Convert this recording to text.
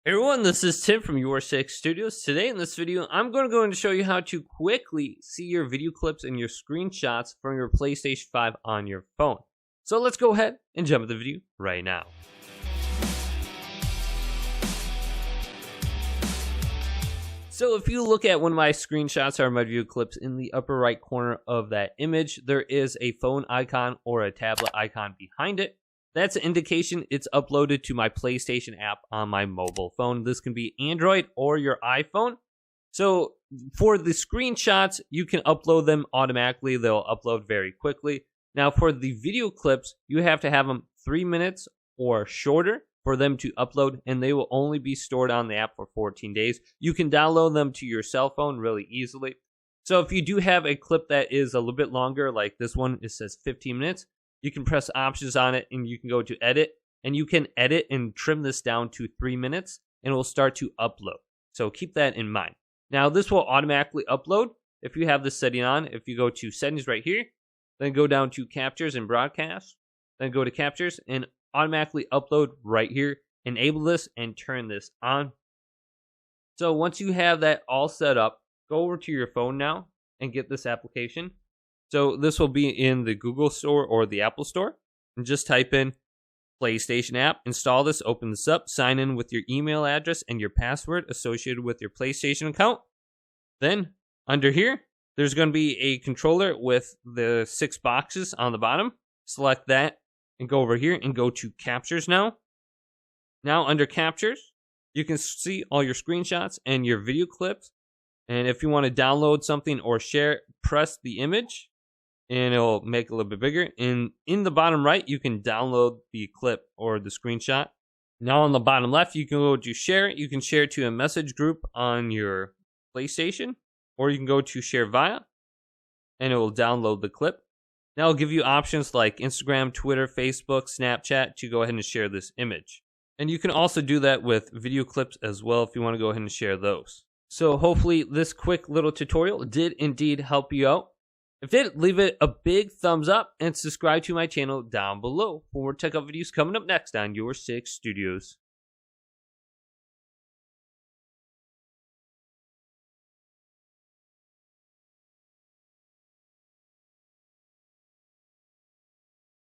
Hey everyone, this is Tim from YourSixStudios. Today in this video, I'm going to go and show you how to quickly see your video clips and your screenshots from your PlayStation 5 on your phone. So let's go ahead and jump into the video right now. So if you look at one of my screenshots or my video clips, in the upper right corner of that image, there is a phone icon or a tablet icon behind it. That's an indication it's uploaded to my PlayStation app on my mobile phone. This can be Android or your iPhone. So for the screenshots, you can upload them automatically. They'll upload very quickly. Now for the video clips, you have to have them 3 minutes or shorter for them to upload, and they will only be stored on the app for 14 days. You can download them to your cell phone really easily. So if you do have a clip that is a little bit longer, like this one, it says 15 minutes, you can press options on it and you can go to edit, and you can edit and trim this down to 3 minutes and it will start to upload. So keep that in mind. Now this will automatically upload if you have this setting on. If you go to settings right here, then go down to captures and broadcast, then go to captures and automatically upload right here. Enable this and turn this on. So once you have that all set up, go over to your phone now and get this application. So this will be in the Google Store or the Apple Store. And just type in PlayStation app, install this, open this up, sign in with your email address and your password associated with your PlayStation account. Then under here, there's going to be a controller with the 6 boxes on the bottom. Select that and go over here and go to captures now. Now under captures, you can see all your screenshots and your video clips. And if you want to download something or share, press the image and it'll make it a little bit bigger. And in the bottom right, you can download the clip or the screenshot. Now on the bottom left, you can go to share it. You can share it to a message group on your PlayStation, or you can go to share via, and it will download the clip. Now it'll give you options like Instagram, Twitter, Facebook, Snapchat to go ahead and share this image. And you can also do that with video clips as well if you want to go ahead and share those. So hopefully this quick little tutorial did indeed help you out. If it did, leave it a big thumbs up and subscribe to my channel down below for more tech up videos coming up next on YourSixStudios.